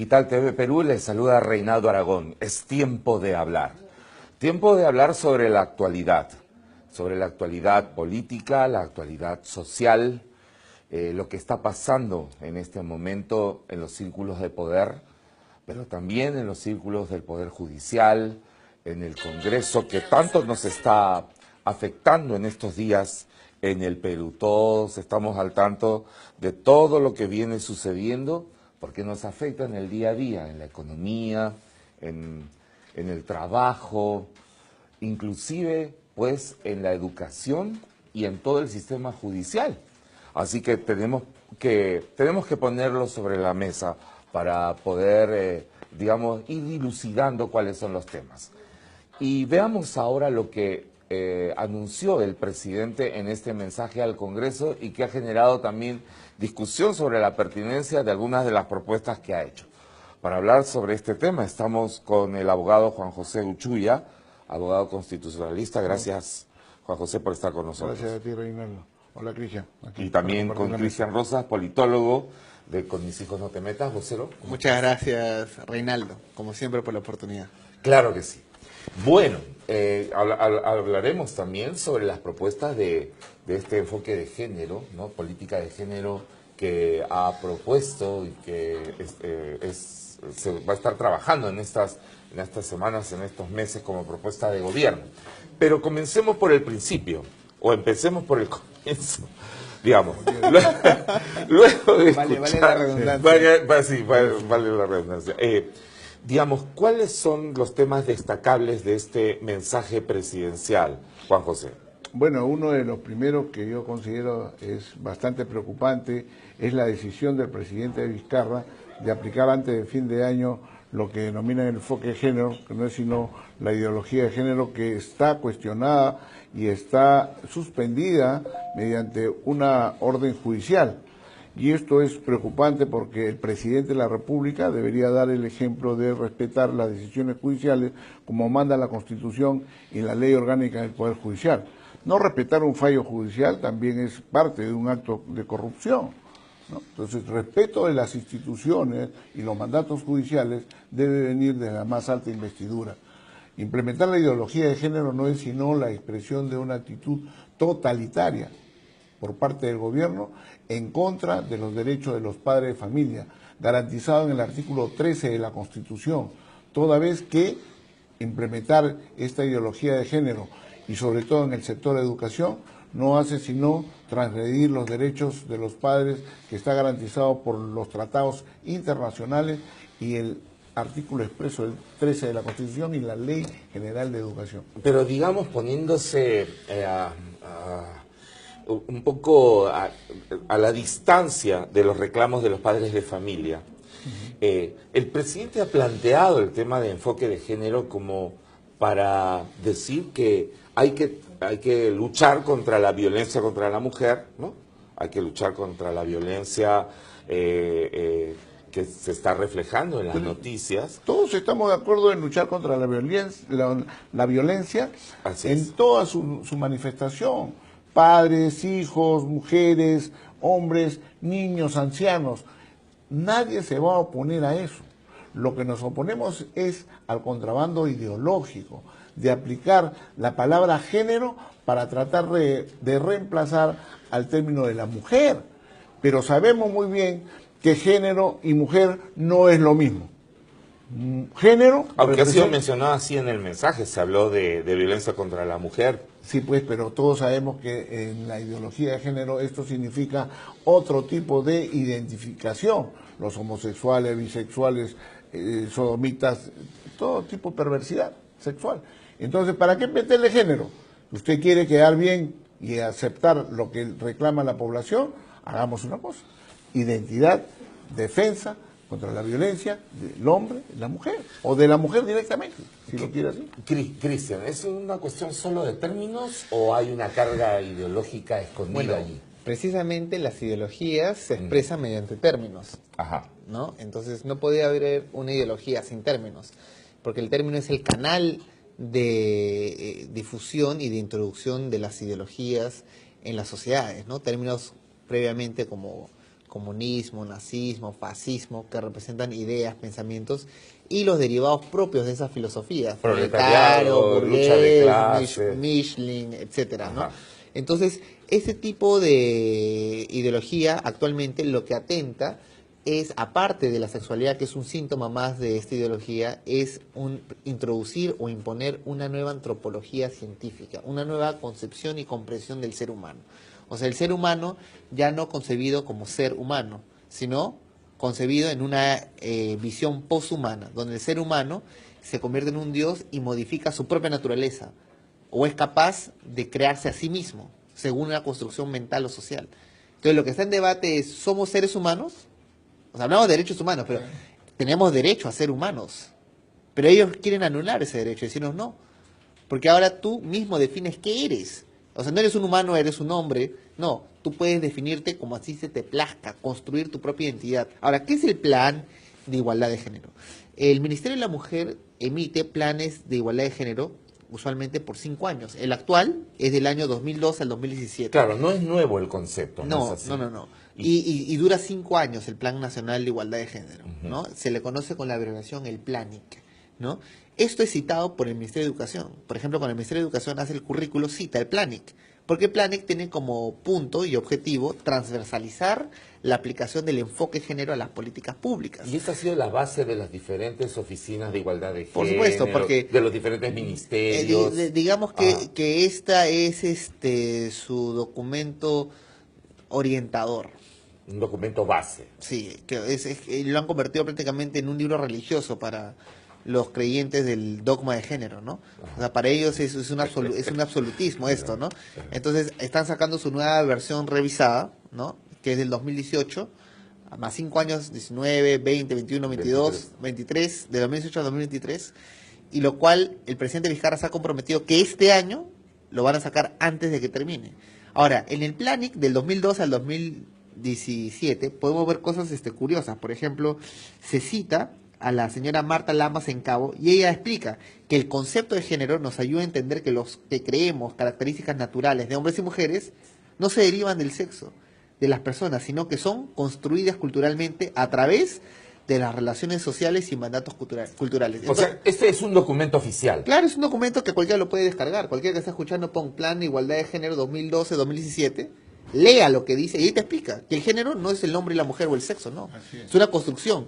Digital TV Perú, les saluda Reinaldo Aragón. Es tiempo de hablar. Tiempo de hablar sobre la actualidad política, la actualidad social, lo que está pasando en este momento en los círculos de poder, pero también en los círculos del Poder Judicial, en el Congreso, que tanto nos está afectando en estos días en el Perú. Todos estamos al tanto de todo lo que viene sucediendo, porque nos afecta en el día a día, en la economía, en el trabajo, inclusive pues en la educación y en todo el sistema judicial. Así que tenemos que ponerlo sobre la mesa para poder, digamos, ir dilucidando cuáles son los temas. Y veamos ahora lo que anunció el presidente en este mensaje al Congreso y que ha generado también discusión sobre la pertinencia de algunas de las propuestas que ha hecho. Para hablar sobre este tema estamos con el abogado Juan José Uchuya, abogado constitucionalista. Gracias, Juan José, por estar con nosotros. Gracias a ti, Reinaldo. Hola, Cristian. Y también con Cristian Rosas, politólogo de Con mis hijos no te metas, vocero. Muchas gracias, Reinaldo, como siempre, por la oportunidad. Claro que sí. Bueno, hablaremos también sobre las propuestas de este enfoque de género, ¿no? Política de género que ha propuesto y que se va a estar trabajando en estas semanas, en estos meses como propuesta de gobierno. Pero comencemos por el principio, o empecemos por el comienzo, digamos. Luego de escuchar, vale la redundancia. Vale la redundancia. Digamos, ¿cuáles son los temas destacables de este mensaje presidencial, Juan José? Bueno, uno de los primeros que yo considero es bastante preocupante es la decisión del presidente Vizcarra de aplicar antes del fin de año lo que denominan el enfoque de género, que no es sino la ideología de género que está cuestionada y está suspendida mediante una orden judicial. Y esto es preocupante porque el presidente de la República debería dar el ejemplo de respetar las decisiones judiciales como manda la Constitución y la Ley Orgánica del Poder Judicial. No respetar un fallo judicial también es parte de un acto de corrupción, ¿no? Entonces, respeto de las instituciones y los mandatos judiciales debe venir de la más alta investidura. Implementar la ideología de género no es sino la expresión de una actitud totalitaria por parte del gobierno en contra de los derechos de los padres de familia, garantizado en el artículo 13 de la Constitución, toda vez que implementar esta ideología de género y sobre todo en el sector de educación no hace sino transgredir los derechos de los padres que está garantizado por los tratados internacionales y el artículo expreso del 13 de la Constitución y la Ley General de Educación. Pero digamos, poniéndose un poco a la distancia de los reclamos de los padres de familia, el presidente ha planteado el tema de enfoque de género como para decir que hay que luchar contra la violencia contra la mujer, ¿no? Hay que luchar contra la violencia que se está reflejando en las noticias. Todos estamos de acuerdo en luchar contra la violencia en toda su manifestación. Padres, hijos, mujeres, hombres, niños, ancianos. Nadie se va a oponer a eso. Lo que nos oponemos es al contrabando ideológico, de aplicar la palabra género para tratar de reemplazar al término de la mujer. Pero sabemos muy bien que género y mujer no es lo mismo. Género... Aunque ha sido mencionado así en el mensaje, se habló de violencia contra la mujer. Sí, pues, pero todos sabemos que en la ideología de género esto significa otro tipo de identificación. Los homosexuales, bisexuales, sodomitas, todo tipo de perversidad sexual. Entonces, ¿para qué meterle género? Usted quiere quedar bien y aceptar lo que reclama la población, hagamos una cosa. Identidad, defensa contra la violencia del hombre, de la mujer, o de la mujer directamente, si lo quiere así. Cristian, ¿es una cuestión solo de términos o hay una carga ideológica escondida allí? Precisamente las ideologías se expresan mediante términos. Ajá. ¿No? Entonces no podía haber una ideología sin términos, porque el término es el canal de difusión y de introducción de las ideologías en las sociedades, ¿no? Términos previamente como comunismo, nazismo, fascismo, que representan ideas, pensamientos y los derivados propios de esas filosofías, Proletariado, lucha de clases, Mischling, etcétera, ¿no? Ajá. Entonces, ese tipo de ideología actualmente lo que atenta es, aparte de la sexualidad, que es un síntoma más de esta ideología, es introducir o imponer una nueva antropología científica, una nueva concepción y comprensión del ser humano. O sea, el ser humano ya no concebido como ser humano, sino concebido en una visión poshumana, donde el ser humano se convierte en un dios y modifica su propia naturaleza, o es capaz de crearse a sí mismo, según una construcción mental o social. Entonces, lo que está en debate es, ¿somos seres humanos? O sea, hablamos de derechos humanos, pero tenemos derecho a ser humanos. Pero ellos quieren anular ese derecho, decirnos no. Porque ahora tú mismo defines qué eres. O sea, no eres un humano, eres un hombre. No, tú puedes definirte como así se te plazca, construir tu propia identidad. Ahora, ¿qué es el plan de igualdad de género? El Ministerio de la Mujer emite planes de igualdad de género usualmente por 5 años. El actual es del año 2002 al 2017. Claro, no es nuevo el concepto. No, es así. no. Y dura 5 años el Plan Nacional de Igualdad de Género, ¿no? Se le conoce con la abreviación el PLANIC, ¿no? Esto es citado por el Ministerio de Educación. Por ejemplo, cuando el Ministerio de Educación hace el currículo, cita el PLANIC, porque el PLANIC tiene como punto y objetivo transversalizar la aplicación del enfoque género a las políticas públicas. Y esa ha sido la base de las diferentes oficinas de igualdad de género, Por supuesto, porque de los diferentes ministerios. digamos que esta es su documento orientador. Un documento base. Sí, que lo han convertido prácticamente en un libro religioso para los creyentes del dogma de género, ¿no? O sea, para ellos es un absolutismo esto, ¿no? Entonces, están sacando su nueva versión revisada, ¿no? Que es del 2018, más 5 años, 19, 20, 21, 22, 23, de 2018 a 2023, y lo cual el presidente Vizcarra se ha comprometido que este año lo van a sacar antes de que termine. Ahora, en el PLANIC del 2012 al 2017 podemos ver cosas curiosas. Por ejemplo, se cita a la señora Marta Lamas en Cabo y ella explica que el concepto de género nos ayuda a entender que los que creemos características naturales de hombres y mujeres no se derivan del sexo de las personas, sino que son construidas culturalmente a través de las relaciones sociales y mandatos culturales. O sea, este es un documento oficial. Claro, es un documento que cualquiera lo puede descargar. Cualquiera que esté escuchando, pon Plan de Igualdad de Género 2012-2017, lea lo que dice y ahí te explica que el género no es el hombre y la mujer o el sexo, no. Es una construcción.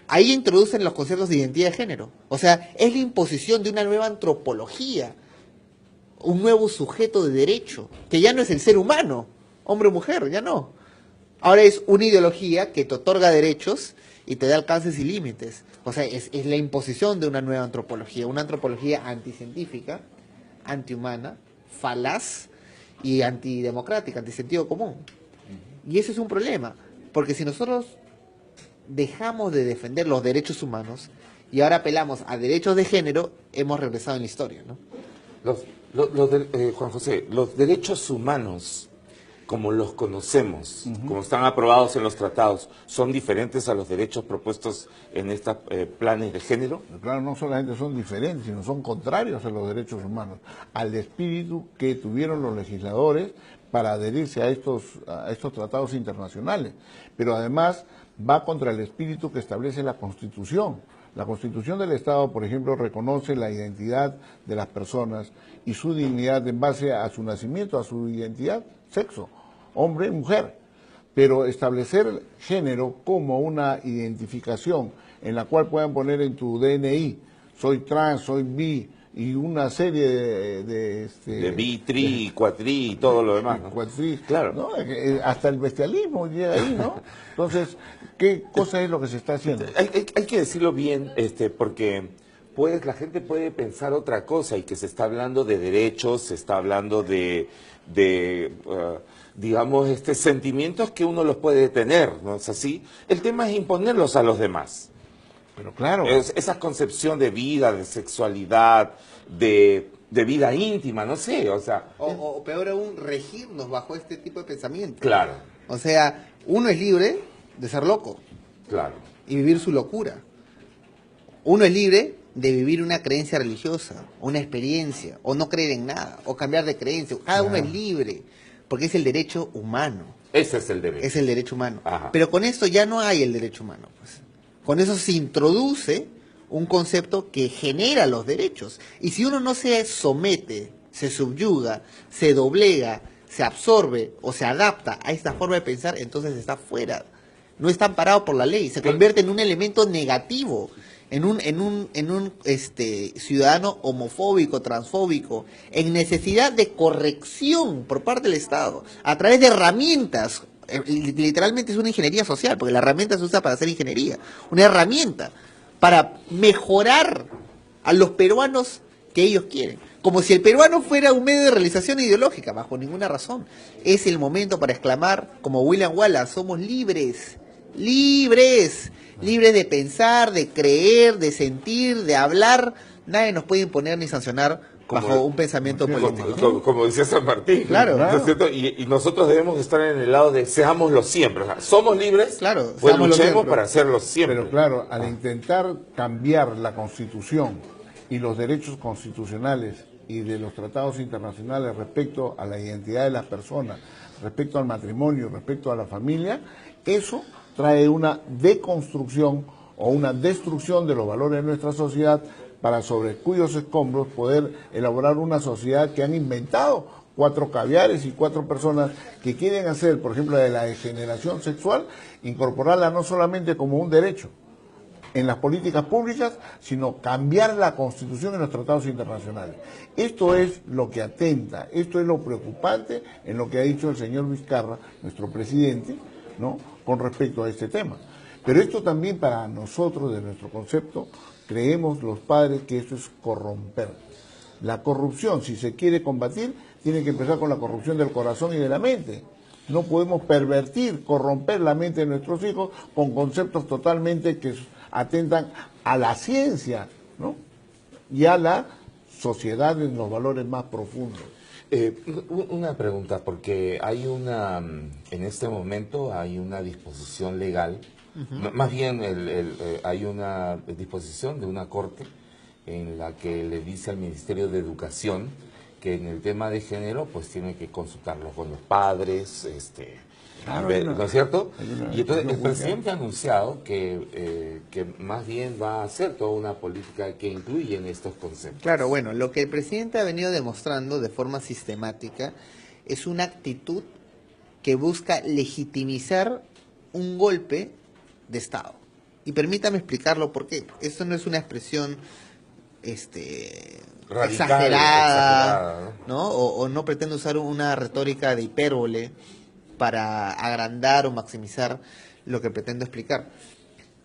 Ahí introducen los conceptos de identidad de género. O sea, es la imposición de una nueva antropología, un nuevo sujeto de derecho, que ya no es el ser humano, hombre o mujer, ya no. Ahora es una ideología que te otorga derechos y te da alcances y límites. O sea, es la imposición de una nueva antropología, una antropología anticientífica, antihumana, falaz y antidemocrática, antisentido común. Y ese es un problema, porque si nosotros dejamos de defender los derechos humanos y ahora apelamos a derechos de género, hemos regresado en la historia, ¿no? Juan José, los derechos humanos, como los conocemos, como están aprobados en los tratados, ¿son diferentes a los derechos propuestos en estos planes de género? Claro, no solamente son diferentes, sino son contrarios a los derechos humanos, al espíritu que tuvieron los legisladores para adherirse a estos tratados internacionales. Pero además va contra el espíritu que establece la Constitución. La Constitución del Estado, por ejemplo, reconoce la identidad de las personas y su dignidad en base a su nacimiento, a su identidad, sexo, hombre, mujer. Pero establecer género como una identificación en la cual puedan poner en tu DNI, soy trans, soy bi, y una serie de bi, tri, cuatri y todo lo demás, ¿no? Cuatri, claro. ¿no? Hasta el bestialismo llega ahí, ¿no? Entonces, ¿qué cosa es lo que se está haciendo? Hay que decirlo bien, porque la gente puede pensar otra cosa y que se está hablando de derechos, se está hablando digamos, sentimientos que uno los puede tener, ¿no es así? El tema es imponerlos a los demás. Pero claro. Esa concepción de vida, de sexualidad, de vida íntima, no sé, o sea... O peor aún, regirnos bajo este tipo de pensamiento. Claro. O sea, uno es libre de ser loco. Claro. Y vivir su locura. Uno es libre de vivir una creencia religiosa, una experiencia, o no creer en nada, o cambiar de creencia. Cada uno es libre, porque es el derecho humano. Ese es el derecho. Es el derecho humano. Ajá. Pero con esto ya no hay el derecho humano. Pues. Con eso se introduce un concepto que genera los derechos. Y si uno no se somete, se subyuga, se doblega, se absorbe o se adapta a esta forma de pensar, entonces está fuera. No está amparado por la ley. Se convierte en un elemento negativo, en un ciudadano homofóbico, transfóbico, en necesidad de corrección por parte del Estado, a través de herramientas. Literalmente es una ingeniería social, porque la herramienta se usa para hacer ingeniería. Una herramienta para mejorar a los peruanos que ellos quieren. Como si el peruano fuera un medio de realización ideológica, bajo ninguna razón. Es el momento para exclamar, como William Wallace, somos libres, libres, libres de pensar, de creer, de sentir, de hablar. Nadie nos puede imponer ni sancionar bajo un pensamiento político. Como decía San Martín. Claro. ¿No es cierto? Y nosotros debemos estar en el lado de seámoslo siempre. O sea, somos libres, Claro, pues seámoslo luchemos siempre. para hacerlo siempre. Pero claro, al intentar cambiar la Constitución y los derechos constitucionales y de los tratados internacionales respecto a la identidad de las personas, respecto al matrimonio, respecto a la familia, eso trae una deconstrucción o una destrucción de los valores de nuestra sociedad, para sobre cuyos escombros poder elaborar una sociedad que han inventado 4 caviares y 4 personas que quieren hacer, por ejemplo, de la degeneración sexual, incorporarla no solamente como un derecho en las políticas públicas, sino cambiar la Constitución y los tratados internacionales. Esto es lo que atenta, esto es lo preocupante en lo que ha dicho el señor Vizcarra, nuestro presidente, ¿no?, con respecto a este tema. Pero esto también para nosotros, de nuestro concepto, creemos los padres que esto es corromper. La corrupción, si se quiere combatir, tiene que empezar con la corrupción del corazón y de la mente. No podemos pervertir, corromper la mente de nuestros hijos con conceptos totalmente que atentan a la ciencia, ¿no?, y a la sociedad en los valores más profundos. Una pregunta, porque hay en este momento hay una disposición legal. Más bien hay una disposición de una corte en la que le dice al Ministerio de Educación que en el tema de género pues tiene que consultarlo con los padres, Claro, ¿no es cierto? Y entonces el judicial. presidente ha anunciado que más bien va a hacer toda una política que incluye en estos conceptos. Claro, bueno, lo que el presidente ha venido demostrando de forma sistemática es una actitud que busca legitimizar un golpe de Estado. Y permítame explicarlo porque esto no es una expresión Radical, exagerada, ¿no? O no pretende usar una retórica de hipérbole para agrandar o maximizar lo que pretendo explicar.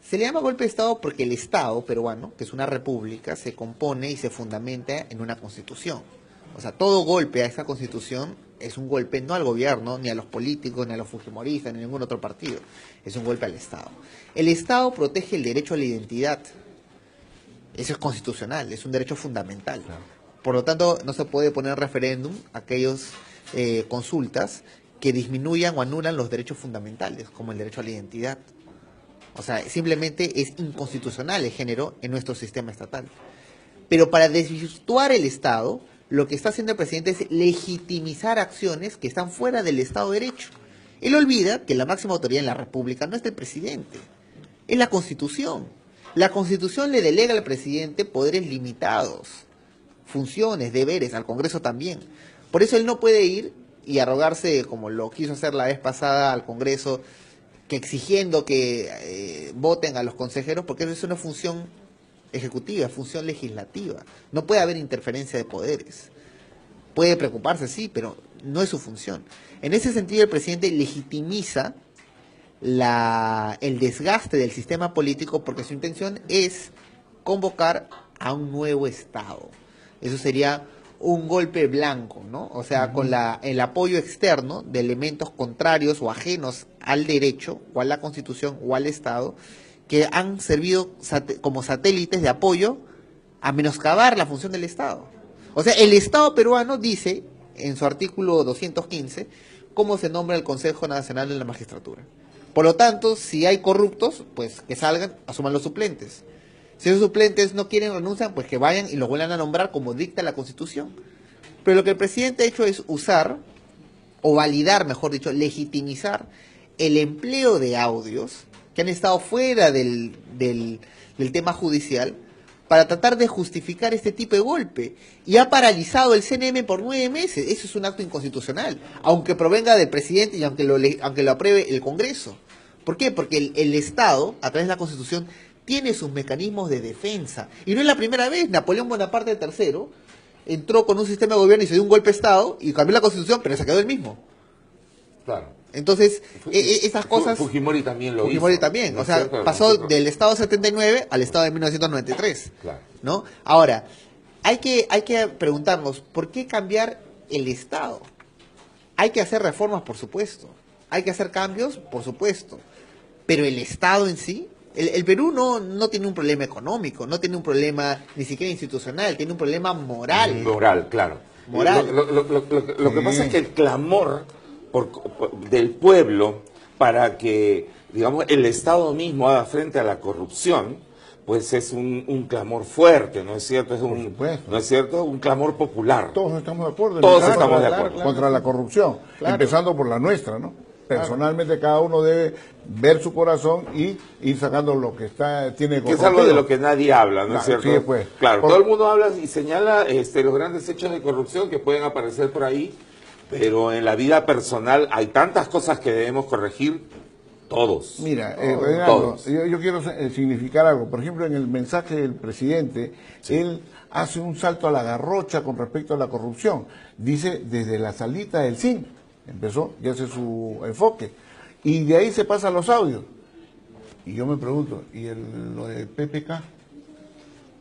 Se le llama golpe de Estado porque el Estado peruano, que es una república, se compone y se fundamenta en una constitución. O sea, todo golpe a esa constitución es un golpe no al gobierno, ni a los políticos, ni a los fujimoristas, ni a ningún otro partido. Es un golpe al Estado. El Estado protege el derecho a la identidad. Eso es constitucional, es un derecho fundamental. Claro. Por lo tanto, no se puede poner en referéndum aquellas consultas que disminuyan o anulan los derechos fundamentales, como el derecho a la identidad. O sea, simplemente es inconstitucional el género en nuestro sistema estatal. Pero para desvirtuar el Estado, lo que está haciendo el presidente es legitimizar acciones que están fuera del Estado de Derecho. Él olvida que la máxima autoridad en la República no es el presidente, es la Constitución. La Constitución le delega al presidente poderes limitados, funciones, deberes, al Congreso también. Por eso él no puede ir y arrogarse, como lo quiso hacer la vez pasada al Congreso, que exigiendo que voten a los consejeros, porque eso es una función ejecutiva, función legislativa. No puede haber interferencia de poderes. Puede preocuparse, sí, pero no es su función. En ese sentido, el presidente legitimiza el desgaste del sistema político porque su intención es convocar a un nuevo Estado. Eso sería un golpe blanco, ¿no? O sea, con el apoyo externo de elementos contrarios o ajenos al derecho o a la Constitución o al Estado que han servido como satélites de apoyo a menoscabar la función del Estado. O sea, el Estado peruano dice en su artículo 215 cómo se nombra el Consejo Nacional de la Magistratura. Por lo tanto, si hay corruptos, pues que salgan, asuman los suplentes. Si esos suplentes no quieren, renuncian, pues que vayan y los vuelvan a nombrar como dicta la Constitución. Pero lo que el presidente ha hecho es usar o validar, mejor dicho, legitimizar el empleo de audios que han estado fuera del tema judicial para tratar de justificar este tipo de golpe. Y ha paralizado el CNM por 9 meses. Eso es un acto inconstitucional, aunque provenga del presidente y aunque lo apruebe el Congreso. ¿Por qué? Porque el Estado, a través de la Constitución, tiene sus mecanismos de defensa. Y no es la primera vez. Napoleón Bonaparte III entró con un sistema de gobierno y se dio un golpe de Estado y cambió la Constitución, pero se quedó el mismo. Claro. Entonces, esas cosas... Fujimori también lo Fujimori hizo. también, ¿No o es sea, cierto? pasó del Estado 79 al Estado de 1993, Claro. ¿no? Ahora, hay que preguntarnos, ¿por qué cambiar el Estado? Hay que hacer reformas, por supuesto, hay que hacer cambios, por supuesto, pero el Estado en sí, el Perú no tiene un problema económico, no tiene un problema ni siquiera institucional, tiene un problema moral. Moral, claro. Moral. Lo que pasa es que el clamor del pueblo para que, digamos, el Estado mismo haga frente a la corrupción, pues es un clamor fuerte, ¿no es cierto? ¿No es cierto? Un clamor popular. Todos estamos de acuerdo. Todos estamos de acuerdo. Contra la corrupción, Claro. empezando por la nuestra, ¿no? Personalmente cada uno debe ver su corazón y ir sacando lo que tiene Que es algo de lo que nadie habla, ¿no es Claro, cierto? sí, pues. Claro, todo el mundo habla y señala los grandes hechos de corrupción que pueden aparecer por ahí, pero en la vida personal hay tantas cosas que debemos corregir todos. Mira, todos. yo quiero significar algo. Por ejemplo, en el mensaje del presidente, él hace un salto a la garrocha con respecto a la corrupción. Dice, desde la salita del CIN, empezó y hace su enfoque. Y de ahí se pasa a los audios. Y yo me pregunto, ¿y lo del PPK?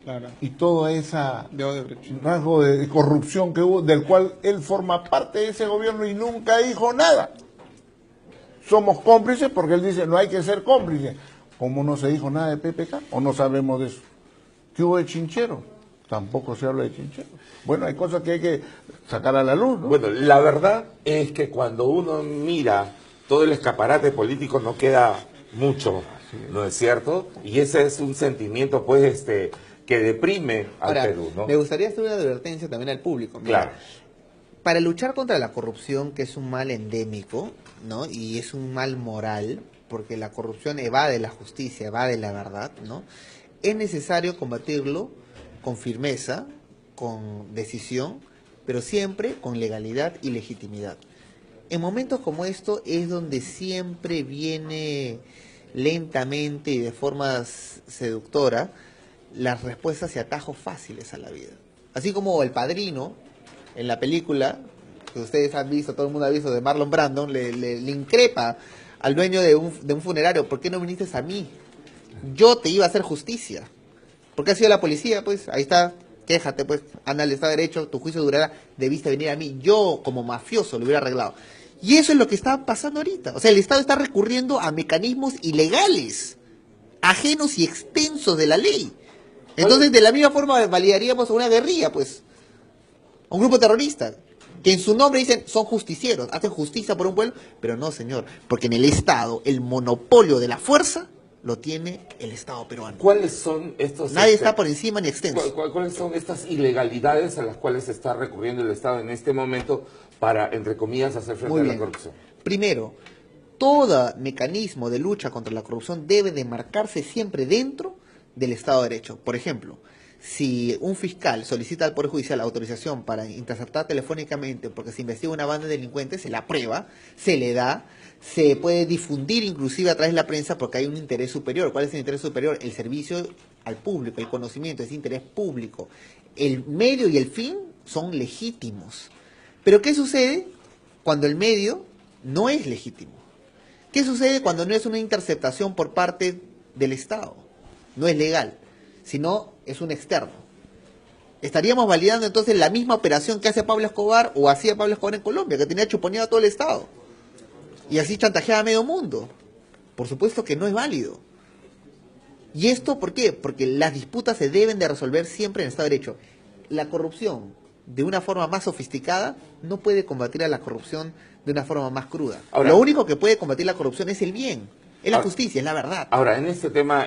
Claro. Y todo ese De Odebrecht. rasgo de corrupción que hubo, del cual él forma parte de ese gobierno y nunca dijo nada. Somos cómplices porque él dice, no hay que ser cómplices. ¿Cómo no se dijo nada de PPK? ¿O no sabemos de eso? ¿Qué hubo de Chinchero? Tampoco se habla de Chinchero. Bueno, hay cosas que hay que sacar a la luz, ¿no? Bueno, la verdad es que cuando uno mira todo el escaparate político no queda mucho, ¿no es cierto? Y ese es un sentimiento, pues, que deprime al Ahora, Perú, ¿no? me gustaría hacer una advertencia también al público. Mira, Claro. para luchar contra la corrupción, que es un mal endémico, ¿no? Y es un mal moral, porque la corrupción evade la justicia, evade la verdad, ¿no? Es necesario combatirlo con firmeza, con decisión, pero siempre con legalidad y legitimidad. En momentos como esto es donde siempre viene lentamente y de forma seductora las respuestas y atajos fáciles a la vida. Así como El Padrino, en la película, que ustedes han visto, todo el mundo ha visto, de Marlon Brando, le increpa al dueño de un funerario, ¿por qué no viniste a mí? Yo te iba a hacer justicia. ¿Por qué ha sido la policía? Pues ahí está, quéjate, pues, anda al Estado de Derecho, tu juicio durará, debiste venir a mí. Yo, como mafioso, lo hubiera arreglado. Y eso es lo que está pasando ahorita. O sea, el Estado está recurriendo a mecanismos ilegales, ajenos y extensos de la ley. Entonces, de la misma forma, validaríamos a una guerrilla, pues, a un grupo terrorista, que en su nombre dicen son justicieros, hacen justicia por un pueblo, pero no, señor, porque en el Estado el monopolio de la fuerza lo tiene el Estado peruano. ¿Cuáles son estos... Nadie está por encima ni extenso. ¿Cuáles son estas ilegalidades a las cuales está recurriendo el Estado en este momento para, entre comillas, hacer frente Muy a la bien. corrupción? Primero, todo mecanismo de lucha contra la corrupción debe de marcarse siempre dentro del Estado de Derecho. Por ejemplo, si un fiscal solicita al Poder Judicial autorización para interceptar telefónicamente porque se investiga una banda de delincuentes, se la aprueba, se le da, se puede difundir inclusive a través de la prensa porque hay un interés superior. ¿Cuál es el interés superior? El servicio al público, el conocimiento, es interés público. El medio y el fin son legítimos. Pero ¿qué sucede cuando el medio no es legítimo? ¿Qué sucede cuando no es una interceptación por parte del Estado? No es legal, sino es un externo. Estaríamos validando entonces la misma operación que hace Pablo Escobar o hacía Pablo Escobar en Colombia, que tenía chuponeado a todo el Estado. Y así chantajeaba a medio mundo. Por supuesto que no es válido. ¿Y esto por qué? Porque las disputas se deben de resolver siempre en el Estado de Derecho. La corrupción, de una forma más sofisticada, no puede combatir a la corrupción de una forma más cruda. Ahora, lo único que puede combatir la corrupción es el bien, es la ahora, justicia, es la verdad. Ahora, en este tema,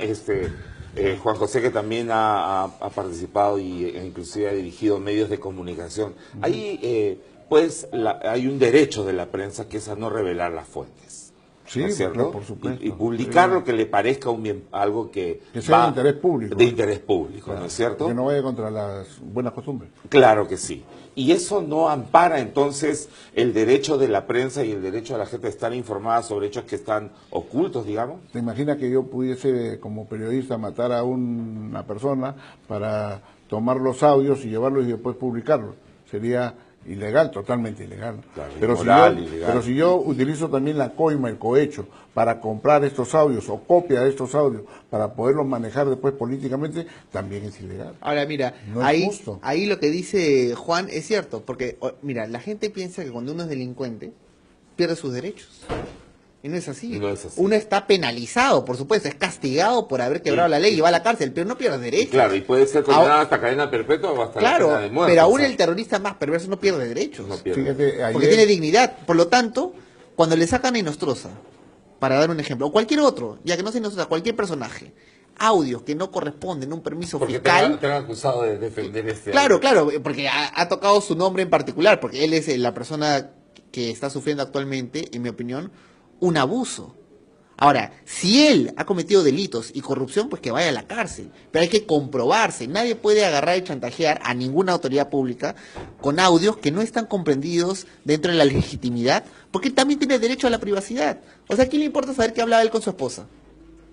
Juan José, que también ha participado e inclusive ha dirigido medios de comunicación, hay pues hay un derecho de la prensa que es a no revelar las fuentes. Sí, ¿no es cierto? por supuesto. Y publicar lo que le parezca algo que sea va de interés público. De interés público, Claro, ¿no es cierto? que no vaya contra las buenas costumbres. Claro que sí. Y eso no ampara entonces el derecho de la prensa y el derecho de la gente a estar informada sobre hechos que están ocultos, digamos. ¿Te imaginas que yo pudiese, como periodista, matar a una persona para tomar los audios y llevarlos y después publicarlos? Sería ilegal, totalmente ilegal. Claro, pero, inmoral, si yo, ilegal. pero si yo utilizo también la coima, el cohecho, para comprar estos audios o copia de estos audios para poderlos manejar después políticamente, también es ilegal. Ahora, mira, No es ahí, justo. ahí lo que dice Juan es cierto, porque, mira, la gente piensa que cuando uno es delincuente, pierde sus derechos. Y no es así. Y no es así. Uno está penalizado, por supuesto, es castigado por haber quebrado la ley y va a la cárcel, pero no pierde derechos. Claro, y puede ser condenado hasta cadena perpetua o hasta Claro, la pena de muerte. pero aún o sea, el terrorista más perverso no pierde derechos. no pierde. Fíjate, Porque ayer, tiene dignidad. Por lo tanto, cuando le sacan a Inostroza, para dar un ejemplo, o cualquier otro, ya que no sea Inostroza, cualquier personaje, audios que no corresponden a un permiso Porque fiscal. te han acusado de defender este Claro, algo. claro, porque ha tocado su nombre en particular, porque él es la persona que está sufriendo actualmente, en mi opinión, un abuso. Ahora, si él ha cometido delitos y corrupción, pues que vaya a la cárcel. Pero hay que comprobarse. Nadie puede agarrar y chantajear a ninguna autoridad pública con audios que no están comprendidos dentro de la legitimidad, porque él también tiene derecho a la privacidad. O sea, ¿a quién le importa saber que hablaba él con su esposa?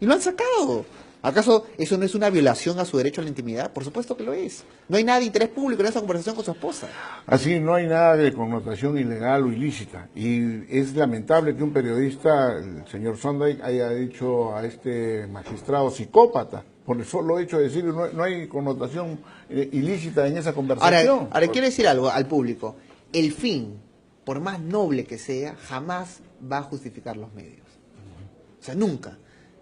Y lo han sacado. ¿Acaso eso no es una violación a su derecho a la intimidad? Por supuesto que lo es. No hay nada de interés público en esa conversación con su esposa. así no hay nada de connotación ilegal o ilícita. Y es lamentable que un periodista, el señor Sondheim, haya dicho a este magistrado psicópata. Por el solo hecho de decir no hay connotación ilícita en esa conversación. Ahora quiero decir algo al público. El fin, por más noble que sea, jamás va a justificar los medios. O sea, nunca.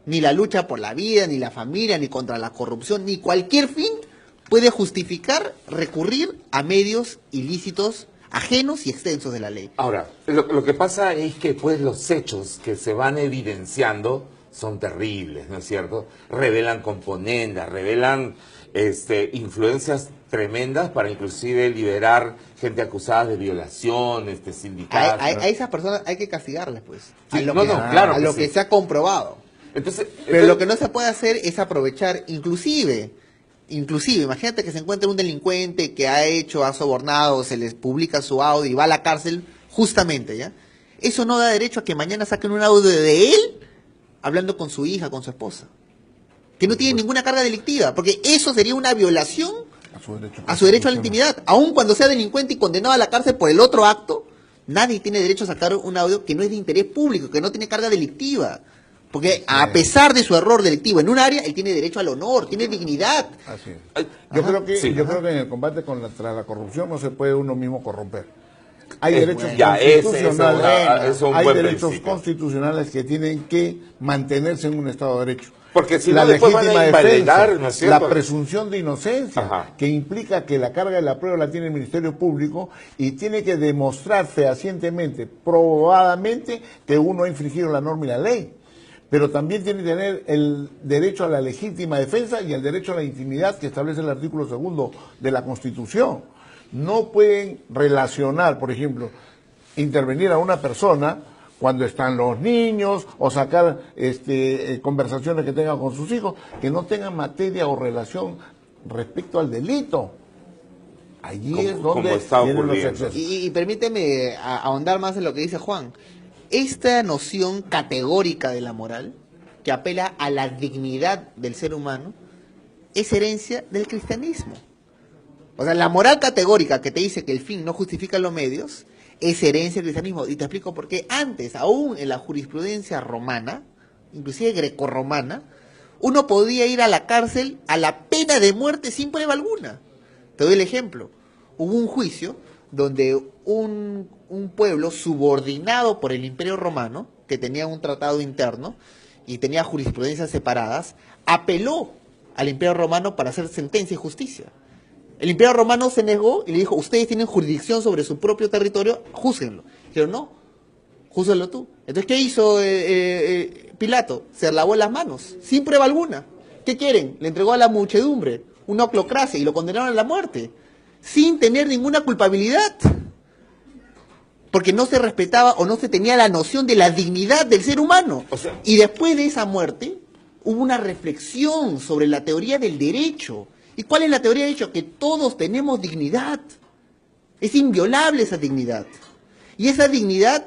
Ni la lucha por la vida, ni la familia, ni contra la corrupción, ni cualquier fin puede justificar recurrir a medios ilícitos, ajenos y extensos de la ley. Ahora, lo que pasa es que pues los hechos que se van evidenciando son terribles, ¿no es cierto? Revelan componendas, revelan influencias tremendas para inclusive liberar gente acusada de violación, sindicatos. A esas personas hay que castigarles, pues. Sí, a lo no, que, no, claro a que lo sí. que se ha comprobado. Entonces, Pero lo que no se puede hacer es aprovechar, inclusive, imagínate que se encuentra un delincuente que ha sobornado, se les publica su audio y va a la cárcel, justamente, ¿ya? Eso no da derecho a que mañana saquen un audio de él hablando con su hija, con su esposa, que no tiene ninguna carga delictiva, porque eso sería una violación a su derecho a la intimidad. Aun cuando sea delincuente y condenado a la cárcel por el otro acto, nadie tiene derecho a sacar un audio que no es de interés público, que no tiene carga delictiva. Porque a pesar de su error delictivo en un área, él tiene derecho al honor, tiene dignidad. Así es. Ay, Yo ajá, creo que sí. yo creo que en el combate contra la corrupción no se puede uno mismo corromper. Hay Es derechos bueno. Ya, constitucionales, eso es un hay buen derechos principio. constitucionales que tienen que mantenerse en un Estado de Derecho. Porque si la no, después van a legítima invalidar, defensa, ¿no es cierto? la presunción de inocencia, Ajá. que implica que la carga de la prueba la tiene el Ministerio Público y tiene que demostrar fehacientemente, probadamente, que uno ha infringido la norma y la ley. Pero también tiene que tener el derecho a la legítima defensa y el derecho a la intimidad que establece el artículo 2 de la Constitución. No pueden relacionar, por ejemplo, intervenir a una persona cuando están los niños o sacar conversaciones que tengan con sus hijos que no tengan materia o relación respecto al delito. Allí Como- es donde como está vienen los ocurriendo. excesos. Y permíteme ahondar más en lo que dice Juan. Esta noción categórica de la moral, que apela a la dignidad del ser humano, es herencia del cristianismo. O sea, la moral categórica que te dice que el fin no justifica los medios es herencia del cristianismo. Y te explico por qué. Antes, aún en la jurisprudencia romana, inclusive grecorromana, uno podía ir a la cárcel a la pena de muerte sin prueba alguna. Te doy el ejemplo. Hubo un juicio donde un pueblo subordinado por el Imperio Romano, que tenía un tratado interno y tenía jurisprudencias separadas, apeló al Imperio Romano para hacer sentencia y justicia. El Imperio Romano se negó y le dijo, ustedes tienen jurisdicción sobre su propio territorio, júzguenlo. Dijeron, no, júzguenlo tú. Entonces, ¿qué hizo Pilato? Se lavó las manos, sin prueba alguna. ¿Qué quieren? Le entregó a la muchedumbre una oclocracia y lo condenaron a la muerte, sin tener ninguna culpabilidad. porque no se respetaba o no se tenía la noción de la dignidad del ser humano. O sea, y después de esa muerte hubo una reflexión sobre la teoría del derecho. ¿Y cuál es la teoría del derecho? Que todos tenemos dignidad. Es inviolable esa dignidad. Y esa dignidad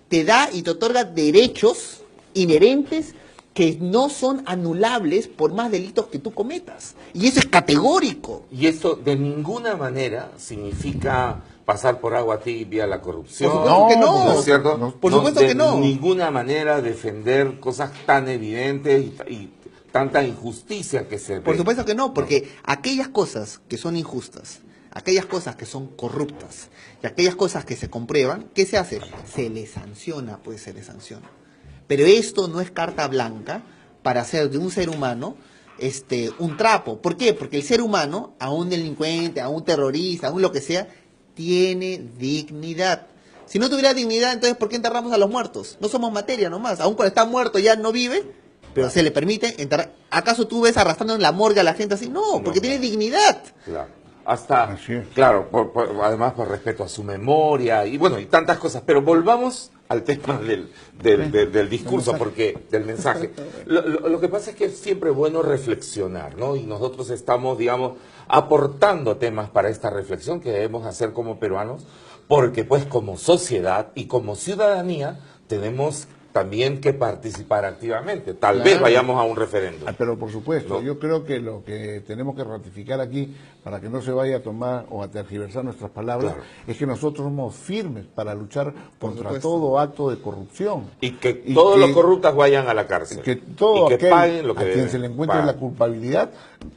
te da y te otorga derechos inherentes que no son anulables por más delitos que tú cometas. Y eso es categórico. y esto de ninguna manera significa pasar por agua tibia la corrupción. Por supuesto que no. ¿No es cierto? No, por supuesto que no. De ninguna manera defender cosas tan evidentes y tanta injusticia que se ve. Por supuesto que no, porque aquellas cosas que son injustas, aquellas cosas que son corruptas y aquellas cosas que se comprueban, ¿qué se hace? Se les sanciona, pues se les sanciona. Pero esto no es carta blanca para hacer de un ser humano un trapo. ¿Por qué? Porque el ser humano, a un delincuente, a un terrorista, a un lo que sea, tiene dignidad. Si no tuviera dignidad, entonces ¿por qué enterramos a los muertos? No somos materia nomás. Aún cuando está muerto ya no vive, pero se le permite enterrar. ¿Acaso tú ves arrastrando en la morgue a la gente así? No, porque tiene dignidad. Claro. Hasta, Así es. claro, además por respeto a su memoria y bueno, y tantas cosas. Pero volvamos al tema del discurso, porque del mensaje. Lo que pasa es que es siempre bueno reflexionar, ¿no? Y nosotros estamos, digamos, aportando temas para esta reflexión que debemos hacer como peruanos, porque pues como sociedad y como ciudadanía tenemos también que participar activamente. Tal vez vayamos a un referéndum. Pero por supuesto, ¿No? yo creo que lo que tenemos que ratificar aquí, para que no se vaya a tomar o a tergiversar nuestras palabras, Claro. es que nosotros somos firmes para luchar contra supuesto. todo acto de corrupción. Y que todos los corruptos vayan a la cárcel. Que todo y que aquel paguen lo que a quien deben se le encuentre pagar. la culpabilidad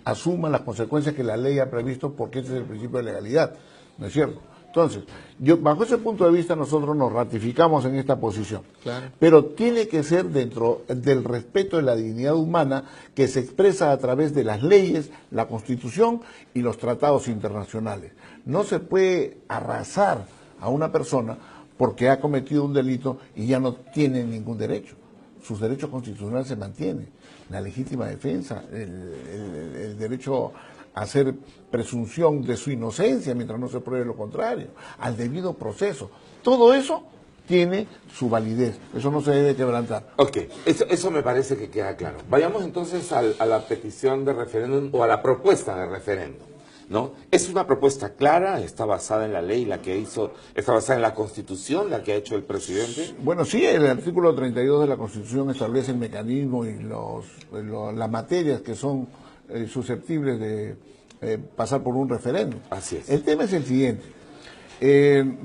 asuma las consecuencias que la ley ha previsto, porque ese es el principio de legalidad, ¿no es cierto? Entonces, bajo ese punto de vista nosotros nos ratificamos en esta posición. Claro. Pero tiene que ser dentro del respeto de la dignidad humana que se expresa a través de las leyes, la Constitución y los tratados internacionales. No se puede arrasar a una persona porque ha cometido un delito y ya no tiene ningún derecho. Sus derechos constitucionales se mantienen. La legítima defensa, el derecho a hacer presunción de su inocencia mientras no se pruebe lo contrario, al debido proceso. Todo eso tiene su validez, eso no se debe quebrantar. Ok, eso me parece que queda claro. Vayamos entonces a la petición de referéndum o a la propuesta de referéndum, ¿no? Es una propuesta clara, está basada en la ley, está basada en la Constitución, la que ha hecho el presidente. Bueno, sí, el artículo 32 de la Constitución establece el mecanismo y las materias que son susceptibles de pasar por un referéndum. Así es. El tema es el siguiente.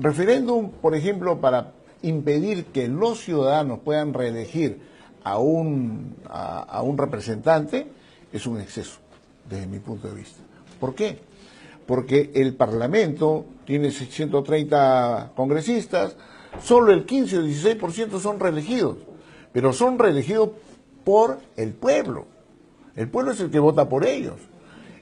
Referéndum, por ejemplo, para impedir que los ciudadanos puedan reelegir a un representante, es un exceso, desde mi punto de vista. ¿Por qué? Porque el Parlamento tiene 130 congresistas, solo el 15 o 16% son reelegidos, pero son reelegidos por el pueblo. El pueblo es el que vota por ellos.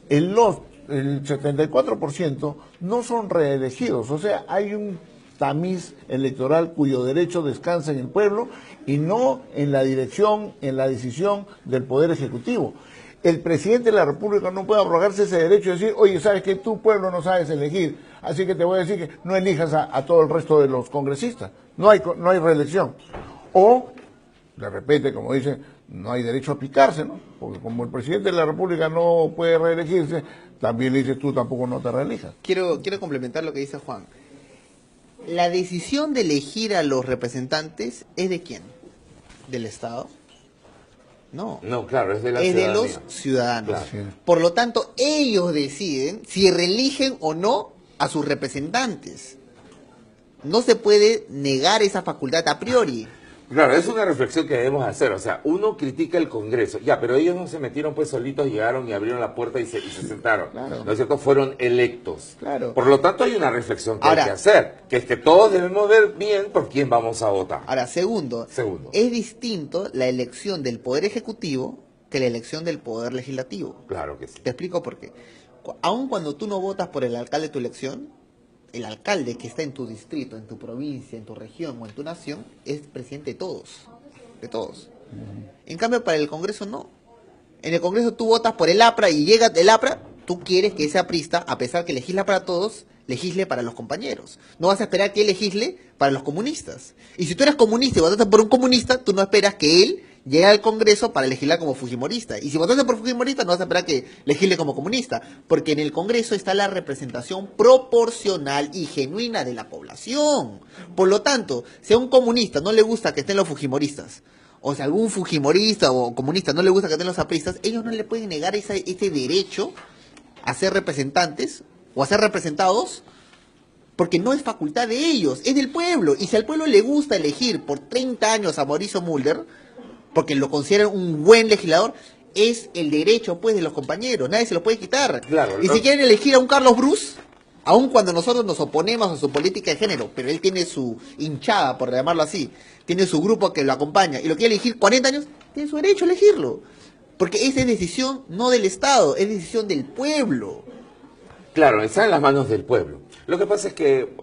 El 74% no son reelegidos, o sea, hay un tamiz electoral cuyo derecho descansa en el pueblo y no en la dirección, en la decisión del Poder Ejecutivo. El presidente de la República no puede abrogarse ese derecho y decir, oye, sabes que tu pueblo no sabes elegir, así que te voy a decir que no elijas a todo el resto de los congresistas. No hay reelección. O, de repente, como dicen, no hay derecho a picarse, ¿no? Porque como el presidente de la República no puede reelegirse, también le dices tú tampoco no te reelijas. Quiero complementar lo que dice Juan. La decisión de elegir a los representantes es de quién? ¿Del Estado? No. No, claro, es de la Es de ciudadanía. los ciudadanos. Claro. Por lo tanto, ellos deciden si reeligen o no a sus representantes. No se puede negar esa facultad a priori. Claro, es una reflexión que debemos hacer. O sea, uno critica el Congreso, ya, pero ellos no se metieron pues solitos, llegaron y abrieron la puerta y se sentaron. Claro. ¿No es cierto? Fueron electos. Claro. Por lo tanto, hay una reflexión que Ahora, hay que hacer, que es que todos debemos ver bien por quién vamos a votar. Ahora, segundo, Segundo. es distinto la elección del Poder Ejecutivo que la elección del Poder Legislativo. Claro que sí. Te explico por qué. Aun cuando tú no votas por el alcalde de tu elección, el alcalde que está en tu distrito, en tu provincia, en tu región o en tu nación, es presidente de todos. De todos. En cambio, para el Congreso no. En el Congreso tú votas por el APRA y llega el APRA, tú quieres que ese aprista, a pesar que legisla para todos, legisle para los compañeros. No vas a esperar que él legisle para los comunistas. Y si tú eres comunista y votaste por un comunista, tú no esperas que él llegue al Congreso para legislar como fujimorista. Y si votaste por fujimorista, no vas a esperar que legisle como comunista. Porque en el Congreso está la representación proporcional y genuina de la población. Por lo tanto, si a un comunista no le gusta que estén los fujimoristas, o si a algún fujimorista o comunista no le gusta que estén los apristas, ellos no le pueden negar ese derecho a ser representantes o a ser representados, porque no es facultad de ellos, es del pueblo. Y si al pueblo le gusta elegir por 30 años a Mauricio Mulder, porque lo consideran un buen legislador, es el derecho pues de los compañeros, nadie se lo puede quitar. Claro, y ¿no? si quieren elegir a un Carlos Bruce, aun cuando nosotros nos oponemos a su política de género, pero él tiene su hinchada, por llamarlo así, tiene su grupo que lo acompaña y lo quiere elegir 40 años, tiene su derecho a elegirlo. Porque esa es decisión no del Estado, es decisión del pueblo. Claro, está en las manos del pueblo. Lo que pasa es que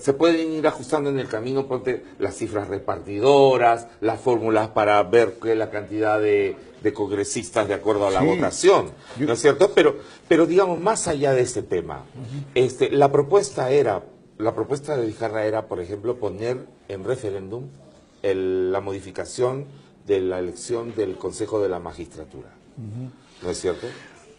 se pueden ir ajustando en el camino, ponte las cifras repartidoras, las fórmulas para ver qué es la cantidad de congresistas de acuerdo a la Sí. votación, ¿no es cierto? Pero digamos, más allá de este tema, la propuesta de Vizcarra era, por ejemplo, poner en referéndum la modificación de la elección del Consejo de la Magistratura, ¿no es cierto?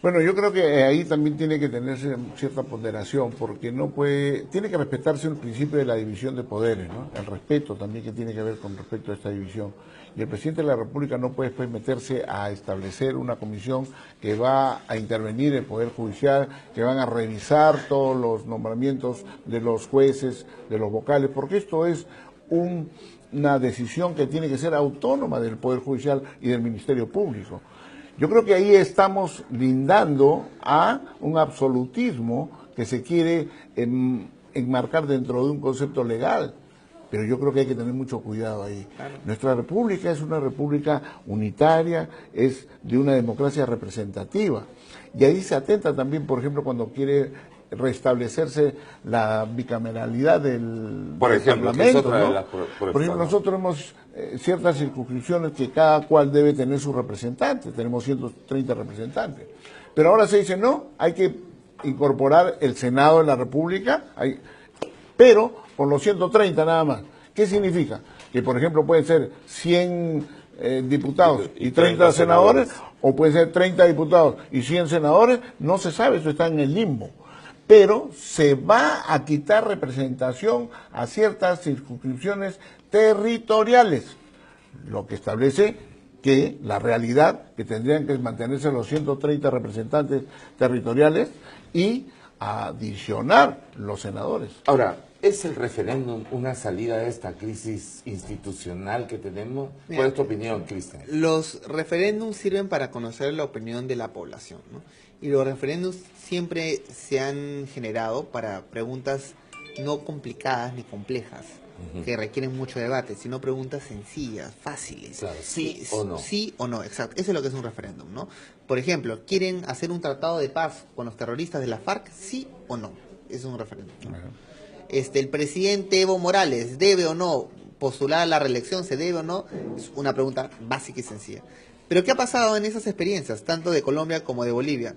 Bueno, yo creo que ahí también tiene que tenerse cierta ponderación, porque no puede, tiene que respetarse el principio de la división de poderes, ¿no? El respeto también que tiene que ver con respecto a esta división. Y el presidente de la República no puede después meterse a establecer una comisión que va a intervenir el Poder Judicial, que van a revisar todos los nombramientos de los jueces, de los vocales, porque esto es una decisión que tiene que ser autónoma del Poder Judicial y del Ministerio Público. Yo creo que ahí estamos lindando a un absolutismo que se quiere enmarcar dentro de un concepto legal, pero yo creo que hay que tener mucho cuidado ahí. Claro. Nuestra república es una república unitaria, es de una democracia representativa, y ahí se atenta también, por ejemplo, cuando quiere restablecerse la bicameralidad del ejemplo, Parlamento, que es otra ¿no? de las Por ejemplo, nosotros hemos ciertas circunscripciones que cada cual debe tener su representante, tenemos 130 representantes, pero ahora se dice no, hay que incorporar el Senado de la República, pero por los 130 nada más. ¿Qué significa? Que por ejemplo pueden ser 100 diputados y 30 senadores, o pueden ser 30 diputados y 100 senadores, no se sabe, eso está en el limbo. Pero se va a quitar representación a ciertas circunscripciones territoriales, lo que establece que la realidad que tendrían que mantenerse los 130 representantes territoriales y adicionar los senadores. Ahora, ¿es el referéndum una salida de esta crisis institucional que tenemos? ¿Cuál es tu opinión, Cristian? Los referéndums sirven para conocer la opinión de la población, ¿no? Y los referéndums siempre se han generado para preguntas no complicadas ni complejas, que requieren mucho debate, sino preguntas sencillas, fáciles. Claro, sí o no. Sí o no, exacto. Eso es lo que es un referéndum, ¿no? Por ejemplo, ¿quieren hacer un tratado de paz con los terroristas de la FARC? ¿Sí o no? Eso es un referéndum, ¿no? El presidente Evo Morales debe o no postular a la reelección, se debe o no, es una pregunta básica y sencilla. Pero ¿qué ha pasado en esas experiencias, tanto de Colombia como de Bolivia?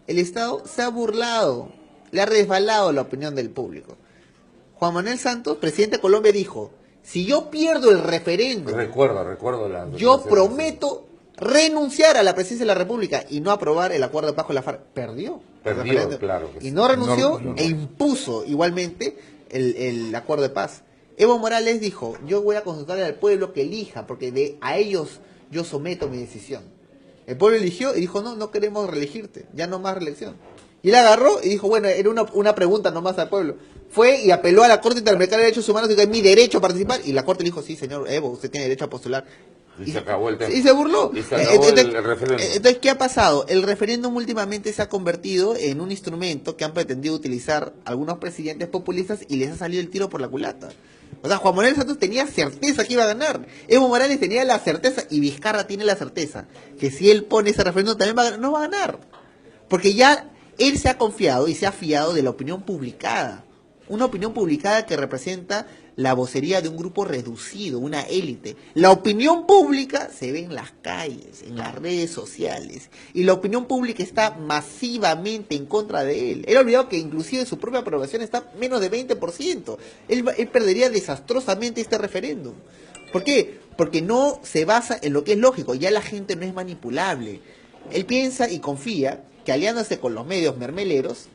El Estado se ha burlado, le ha resbalado la opinión del público. Juan Manuel Santos, presidente de Colombia, dijo, si yo pierdo el referéndum, Recuerdo la... yo prometo renunciar a la presidencia de la República y no aprobar el acuerdo de paz con la FARC. Perdió, claro que sí. y no renunció No. e impuso igualmente el acuerdo de paz. Evo Morales dijo, yo voy a consultar al pueblo que elija, porque a ellos yo someto mi decisión. El pueblo eligió y dijo, no queremos reelegirte, ya no más reelección. Y él agarró y dijo, bueno, era una pregunta nomás al pueblo. Fue y apeló a la Corte Interamericana de Derechos Humanos y dijo, es mi derecho a participar. Y la Corte le dijo, sí, señor Evo, usted tiene derecho a postular. Y se acabó el tema. Y se burló. Y se acabó el referéndum. Entonces, ¿qué ha pasado? El referéndum últimamente se ha convertido en un instrumento que han pretendido utilizar algunos presidentes populistas y les ha salido el tiro por la culata. O sea, Juan Manuel Santos tenía certeza que iba a ganar. Evo Morales tenía la certeza y Vizcarra tiene la certeza que si él pone ese referéndum también no va a ganar. Porque ya él se ha confiado y se ha fiado de la opinión publicada. una opinión publicada que representa la vocería de un grupo reducido, una élite. La opinión pública se ve en las calles, en las redes sociales, y la opinión pública está masivamente en contra de él. Él ha olvidado que inclusive su propia aprobación está menos de 20%. Él perdería desastrosamente este referéndum. ¿Por qué? Porque no se basa en lo que es lógico, ya la gente no es manipulable. Él piensa y confía que aliándose con los medios mermeleros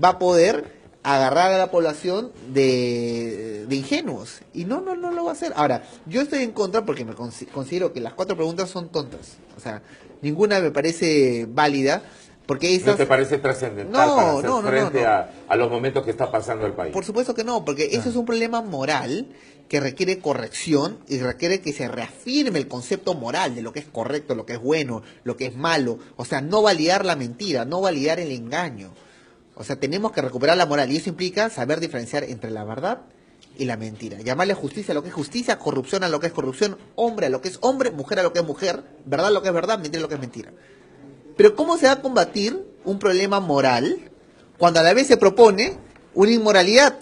va a poder agarrar a la población de ingenuos. Y no lo va a hacer. Ahora, yo estoy en contra porque me considero que las 4 preguntas son tontas. O sea, ninguna me parece válida. Porque esas... ¿No te parece trascendental para hacer frente a los momentos que está pasando el país? Por supuesto que no, porque eso es un problema moral que requiere corrección y requiere que se reafirme el concepto moral de lo que es correcto, lo que es bueno, lo que es malo. O sea, no validar la mentira, no validar el engaño. O sea, tenemos que recuperar la moral y eso implica saber diferenciar entre la verdad y la mentira. Llamarle justicia a lo que es justicia, corrupción a lo que es corrupción, hombre a lo que es hombre, mujer a lo que es mujer, verdad a lo que es verdad, mentira a lo que es mentira. Pero ¿cómo se va a combatir un problema moral cuando a la vez se propone una inmoralidad,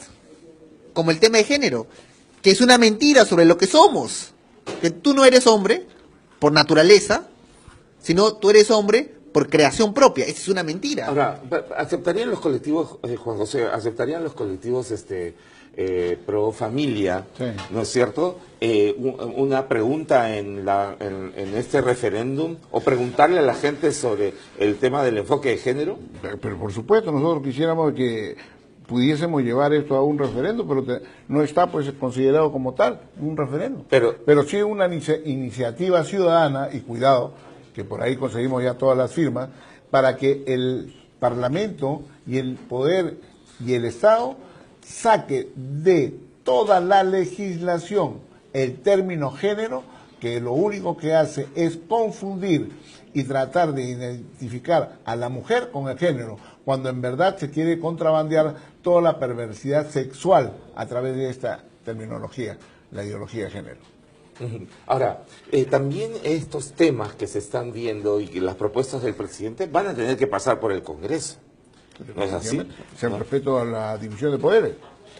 como el tema de género, que es una mentira sobre lo que somos? Que tú no eres hombre por naturaleza, sino tú eres hombre por creación propia. Esa es una mentira. Ahora, ¿aceptarían los colectivos, Juan José, aceptarían los colectivos pro familia, Sí. ¿no es cierto? Una pregunta en este referéndum, o preguntarle a la gente sobre el tema del enfoque de género? Pero por supuesto, nosotros quisiéramos que pudiésemos llevar esto a un referéndum, pero no está pues considerado como tal un referéndum. Pero sí una iniciativa ciudadana, y cuidado, que por ahí conseguimos ya todas las firmas, para que el Parlamento y el Poder y el Estado saque de toda la legislación el término género, que lo único que hace es confundir y tratar de identificar a la mujer con el género, cuando en verdad se quiere contrabandear toda la perversidad sexual a través de esta terminología, la ideología de género. Ahora, también estos temas que se están viendo y que las propuestas del presidente van a tener que pasar por el Congreso. ¿No es así? Se respeto a la división de poderes.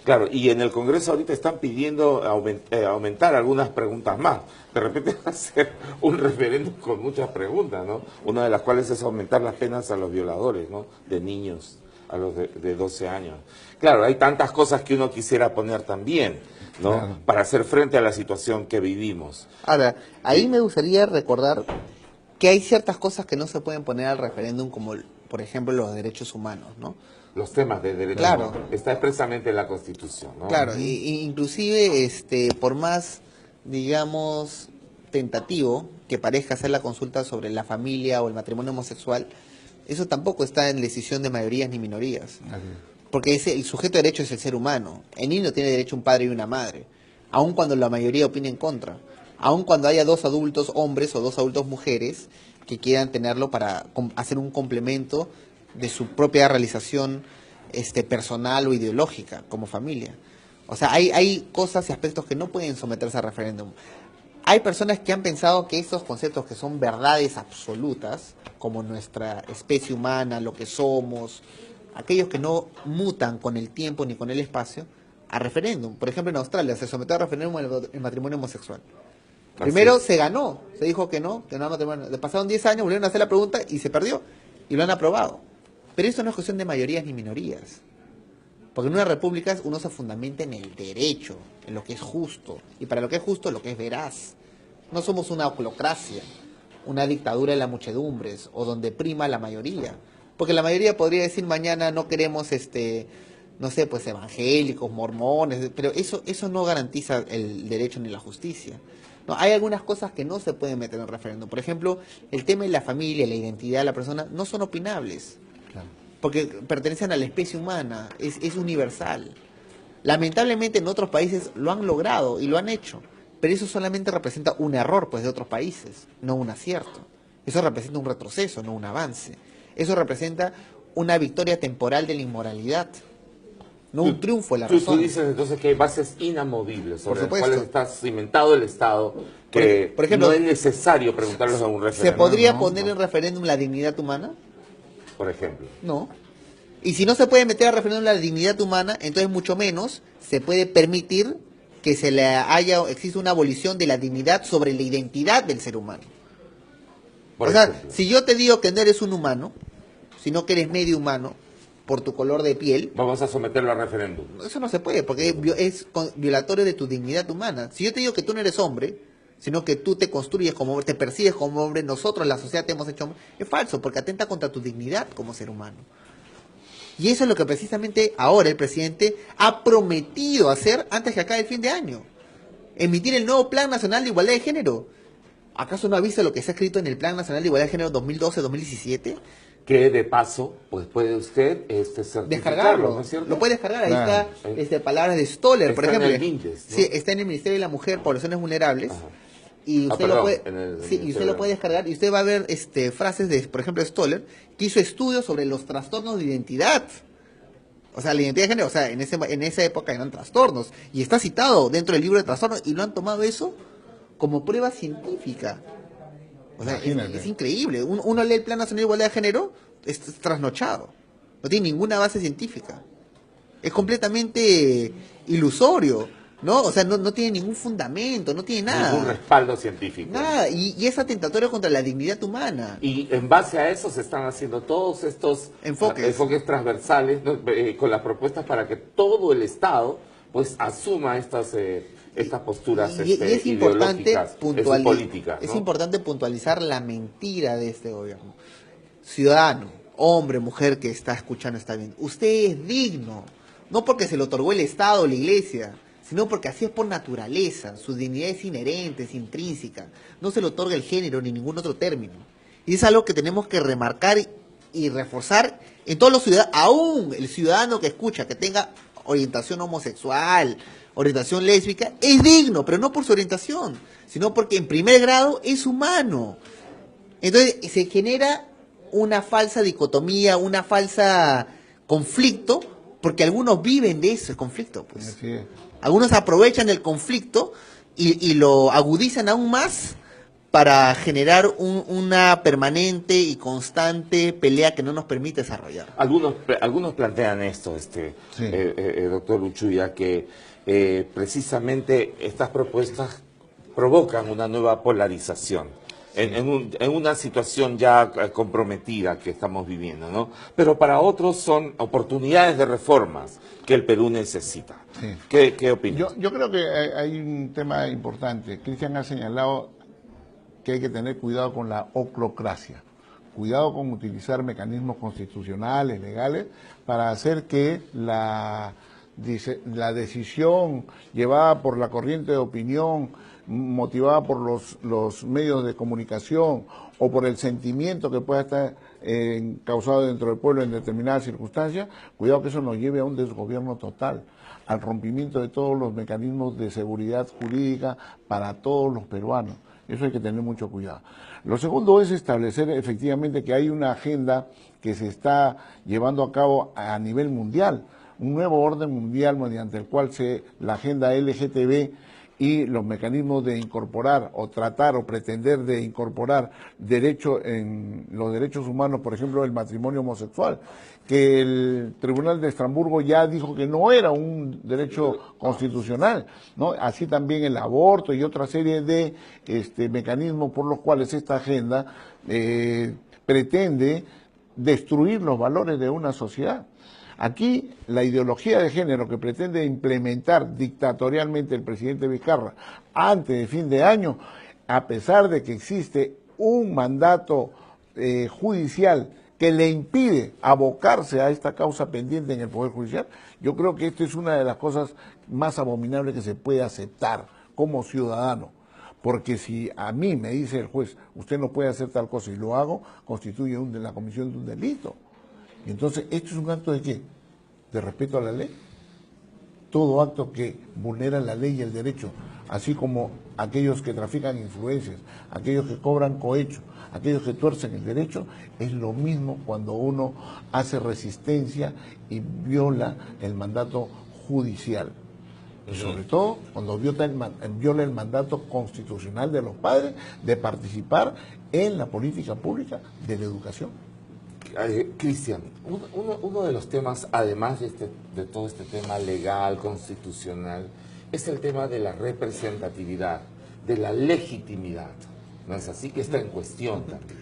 Claro, y en el Congreso ahorita están pidiendo aumentar algunas preguntas más. De repente va a ser un referéndum con muchas preguntas, ¿no? Una de las cuales es aumentar las penas a los violadores, ¿no? De niños a los de 12 años. Claro, hay tantas cosas que uno quisiera poner también, ¿no? Claro. Para hacer frente a la situación que vivimos. Ahora, ahí me gustaría recordar que hay ciertas cosas que no se pueden poner al referéndum, como por ejemplo los derechos humanos, ¿no? Los temas de derechos claro. humanos. Está expresamente en la Constitución, ¿no? Claro, inclusive por más, digamos, tentativo que parezca hacer la consulta sobre la familia o el matrimonio homosexual, eso tampoco está en decisión de mayorías ni minorías. Porque el sujeto de derecho es el ser humano. El niño tiene derecho a un padre y una madre, aun cuando la mayoría opine en contra. Aun cuando haya 2 adultos hombres o 2 adultos mujeres que quieran tenerlo para hacer un complemento de su propia realización personal o ideológica como familia. O sea, hay cosas y aspectos que no pueden someterse a referéndum. Hay personas que han pensado que estos conceptos que son verdades absolutas, como nuestra especie humana, lo que somos, aquellos que no mutan con el tiempo ni con el espacio, a referéndum. Por ejemplo, en Australia se sometió a referéndum el matrimonio homosexual. Primero se ganó, se dijo que no matrimonio. Pasaron 10 años, volvieron a hacer la pregunta y se perdió. Y lo han aprobado. Pero esto no es cuestión de mayorías ni minorías. Porque en una república uno se fundamenta en el derecho, en lo que es justo. Y para lo que es justo, lo que es veraz. No somos una oclocracia, una dictadura de las muchedumbres, o donde prima la mayoría. Porque la mayoría podría decir mañana no queremos, no sé, pues evangélicos, mormones, pero eso no garantiza el derecho ni la justicia. No, hay algunas cosas que no se pueden meter en referéndum. Por ejemplo, el tema de la familia, la identidad de la persona, no son opinables. Claro. Porque pertenecen a la especie humana, es universal. Lamentablemente en otros países lo han logrado y lo han hecho, pero eso solamente representa un error pues de otros países, no un acierto. Eso representa un retroceso, no un avance. Eso representa una victoria temporal de la inmoralidad, no un triunfo de la razón. Tú dices entonces que hay bases inamovibles sobre las cuales está cimentado el Estado, que por ejemplo, no es necesario preguntarles a un referéndum. ¿Se podría poner en referéndum la dignidad humana? Por ejemplo. No. Y si no se puede meter a referéndum la dignidad humana, entonces mucho menos se puede permitir que exista una abolición de la dignidad sobre la identidad del ser humano. Por O sea, ejemplo. si yo te digo que no eres un humano, sino que eres medio humano, por tu color de piel, Vamos a someterlo a referéndum. eso no se puede, porque es violatorio de tu dignidad humana. Si yo te digo que tú no eres hombre, sino que tú te construyes como hombre, te percibes como hombre, nosotros, la sociedad, te hemos hecho hombre, es falso, porque atenta contra tu dignidad como ser humano. Y eso es lo que precisamente ahora el presidente ha prometido hacer antes que acabe el fin de año. Emitir el nuevo Plan Nacional de Igualdad de Género. ¿Acaso no ha visto lo que está escrito en el Plan Nacional de Igualdad de Género 2012-2017? Que de paso, pues puede usted certificarlo, Descargarlo, ¿no es cierto? lo puede descargar, ahí Claro. está palabras de Stoller, por Está en ejemplo. el MINDES, ¿no? Sí, está en el Ministerio de la Mujer, Poblaciones Vulnerables. Ajá. Y usted perdón, lo puede, en el sí, y Ministerio usted de lo la puede Mujer. descargar y usted va a ver frases de, por ejemplo, Stoller, que hizo estudios sobre los trastornos de identidad. O sea, la identidad de género, o sea, en esa época eran trastornos. Y está citado dentro del libro de trastornos y lo han tomado eso como prueba científica. O sea, Imagínate. es increíble. Uno lee el Plan Nacional de Igualdad de Género, es trasnochado. No tiene ninguna base científica. Es completamente ilusorio, ¿no? O sea, no tiene ningún fundamento, no tiene nada. Ningún respaldo científico. Nada, y es atentatorio contra la dignidad humana. Y en base a eso se están haciendo todos estos Enfoques. transversales, ¿no? Con las propuestas para que todo el Estado pues asuma estas posturas Y es importante ideológicas, políticas, es ¿no? importante puntualizar la mentira de este gobierno. Ciudadano, hombre, mujer que está escuchando está bien. Usted es digno, no porque se lo otorgó el Estado o la Iglesia, sino porque así es por naturaleza. Su dignidad es inherente, es intrínseca. No se le otorga el género ni ningún otro término. Y es algo que tenemos que remarcar y reforzar en todos los ciudadanos, aún el ciudadano que escucha, que tenga orientación homosexual, orientación lésbica, es digno, pero no por su orientación, sino porque en primer grado es humano. Entonces se genera una falsa dicotomía, una falsa conflicto, porque algunos viven de ese conflicto, pues. Así es. Algunos aprovechan el conflicto y lo agudizan aún más para generar una permanente y constante pelea que no nos permite desarrollar. Algunos plantean esto, Sí. doctor Uchuya, que precisamente estas propuestas provocan una nueva polarización en una situación ya comprometida que estamos viviendo, ¿no? Pero para otros son oportunidades de reformas que el Perú necesita. Sí. ¿Qué opinas? Yo creo que hay un tema importante. Cristian ha señalado que hay que tener cuidado con la oclocracia, cuidado con utilizar mecanismos constitucionales, legales, para hacer que la decisión llevada por la corriente de opinión, motivada por los medios de comunicación o por el sentimiento que pueda estar causado dentro del pueblo en determinadas circunstancias, cuidado que eso nos lleve a un desgobierno total, al rompimiento de todos los mecanismos de seguridad jurídica para todos los peruanos. Eso hay que tener mucho cuidado. Lo segundo es establecer efectivamente que hay una agenda que se está llevando a cabo a nivel mundial, un nuevo orden mundial mediante el cual la agenda LGTB y los mecanismos de incorporar o tratar o pretender de incorporar en los derechos humanos, por ejemplo, el matrimonio homosexual, que el Tribunal de Estrasburgo ya dijo que no era un derecho constitucional, ¿no? Así también el aborto y otra serie de mecanismos por los cuales esta agenda pretende destruir los valores de una sociedad. Aquí la ideología de género que pretende implementar dictatorialmente el presidente Vizcarra antes de fin de año, a pesar de que existe un mandato judicial que le impide abocarse a esta causa pendiente en el Poder Judicial, yo creo que esto es una de las cosas más abominables que se puede aceptar como ciudadano. Porque si a mí me dice el juez, usted no puede hacer tal cosa y lo hago, constituye la comisión de un delito. Y entonces, ¿esto es un acto de qué? ¿De respeto a la ley? Todo acto que vulnera la ley y el derecho, así como aquellos que trafican influencias, aquellos que cobran cohecho, aquellos que tuercen el derecho, es lo mismo cuando uno hace resistencia y viola el mandato judicial. Y sobre todo cuando viola el mandato constitucional de los padres de participar en la política pública de la educación. Cristian, uno de los temas, además de todo este tema legal, constitucional, es el tema de la representatividad, de la legitimidad. ¿No es así? Que está en cuestión también.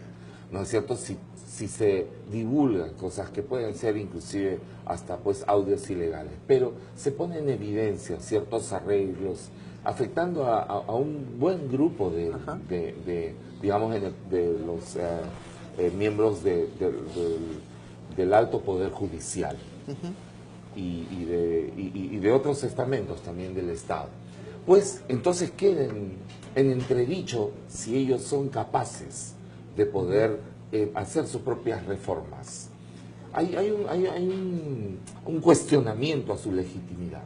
¿No es cierto? Si se divulgan cosas que pueden ser inclusive hasta pues audios ilegales, pero se pone en evidencia ciertos arreglos afectando a un buen grupo digamos, de los miembros del alto poder judicial y de otros estamentos también del Estado. Pues entonces queda en entredicho si ellos son capaces de poder hacer sus propias reformas. Hay un cuestionamiento a su legitimidad.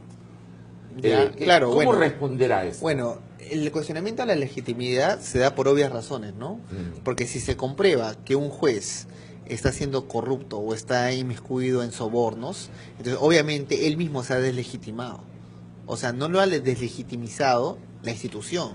Claro, ¿Cómo bueno, responder a eso? Bueno, el cuestionamiento a la legitimidad se da por obvias razones, ¿no? Porque si se comprueba que un juez está siendo corrupto o está inmiscuido en sobornos, entonces obviamente él mismo se ha deslegitimado. O sea, no lo ha deslegitimizado la institución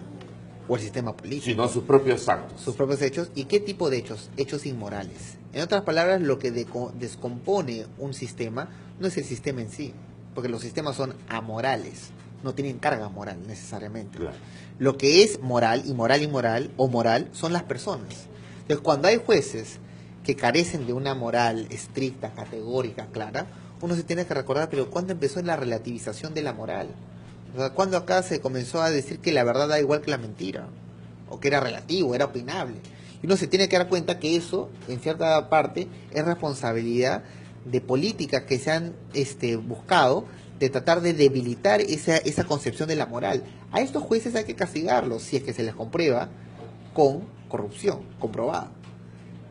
o el sistema político. Sino sus propios actos. Sus propios hechos. ¿Y qué tipo de hechos? Hechos inmorales. En otras palabras, lo que descompone un sistema no es el sistema en sí, porque los sistemas son amorales, no tienen carga moral necesariamente. Claro. Lo que es moral, inmoral o moral son las personas. Entonces, cuando hay jueces que carecen de una moral estricta, categórica, clara, uno se tiene que recordar, pero ¿cuándo empezó la relativización de la moral? O sea, ¿cuándo acá se comenzó a decir que la verdad da igual que la mentira? O que era relativo, era opinable. Y uno se tiene que dar cuenta que eso, en cierta parte, es responsabilidad de políticas que se han buscado de tratar de debilitar esa concepción de la moral. A estos jueces hay que castigarlos si es que se les comprueba con corrupción comprobada.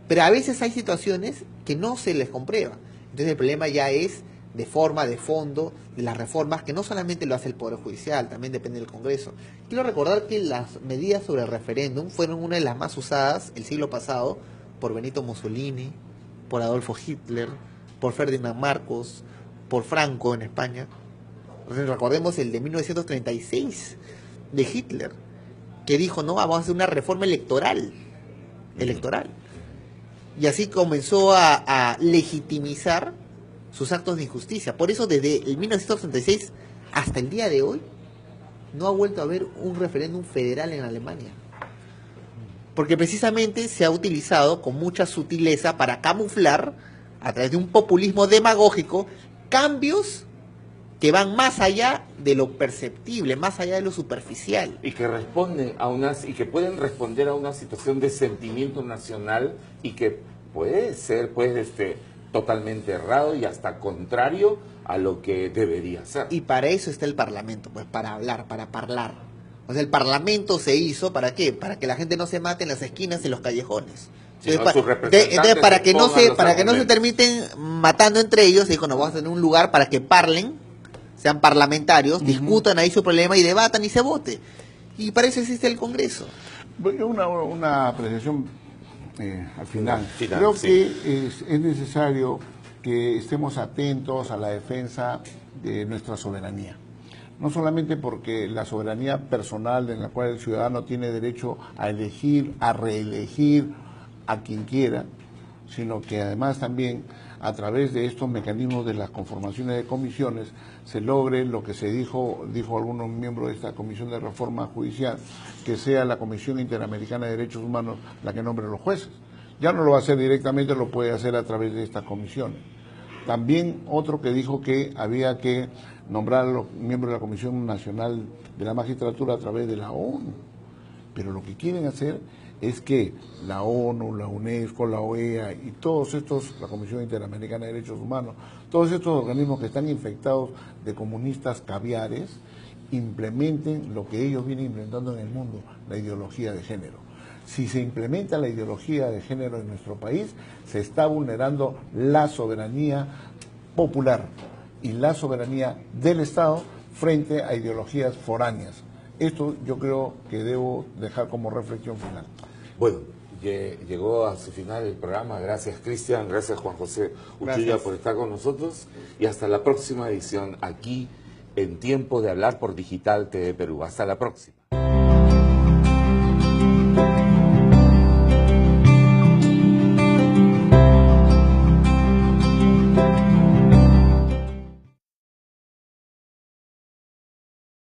Pero a veces hay situaciones que no se les comprueba. Entonces el problema ya es de forma, de fondo, de las reformas, que no solamente lo hace el Poder Judicial, también depende del Congreso. Quiero recordar que las medidas sobre el referéndum fueron una de las más usadas el siglo pasado por Benito Mussolini, por Adolfo Hitler, por Ferdinand Marcos, por Franco en España. Entonces, recordemos el de 1936 de Hitler, que dijo, no, vamos a hacer una reforma electoral. Y así comenzó a legitimizar sus actos de injusticia. Por eso desde el 1936 hasta el día de hoy no ha vuelto a haber un referéndum federal en Alemania. Porque precisamente se ha utilizado con mucha sutileza para camuflar, a través de un populismo demagógico, cambios que van más allá de lo perceptible, más allá de lo superficial. Y que y que pueden responder a una situación de sentimiento nacional y que puede ser totalmente errado y hasta contrario a lo que debería ser. Y para eso está el Parlamento, pues para hablar, para parlar. O sea, el Parlamento se hizo ¿para qué? Para que la gente no se mate en las esquinas, en los callejones. Entonces, para que no se terminen matando entre ellos, se dijo, no, vamos a tener un lugar para que parlen, sean parlamentarios, discutan ahí su problema y debatan y se vote. Y para eso existe el Congreso. Una apreciación al final. Creo que es necesario que estemos atentos a la defensa de nuestra soberanía. No solamente porque la soberanía personal en la cual el ciudadano tiene derecho a elegir, a reelegir a quien quiera, sino que además también a través de estos mecanismos de las conformaciones de comisiones se logre lo que se dijo algunos miembros de esta Comisión de Reforma Judicial, que sea la Comisión Interamericana de Derechos Humanos la que nombre a los jueces. Ya no lo va a hacer directamente, lo puede hacer a través de estas comisiones. También otro que dijo que había que nombrar a los miembros de la Comisión Nacional de la Magistratura a través de la ONU. Pero lo que quieren hacer es que la ONU, la UNESCO, la OEA y todos estos, la Comisión Interamericana de Derechos Humanos, todos estos organismos que están infectados de comunistas caviares, implementen lo que ellos vienen implementando en el mundo, la ideología de género. Si se implementa la ideología de género en nuestro país, se está vulnerando la soberanía popular y la soberanía del Estado frente a ideologías foráneas. Esto yo creo que debo dejar como reflexión final. Bueno, llegó a su final el programa. Gracias, Cristian. Gracias, Juan José Uchilla, por estar con nosotros. Y hasta la próxima edición aquí en Tiempo de Hablar por Digital TV Perú. Hasta la próxima.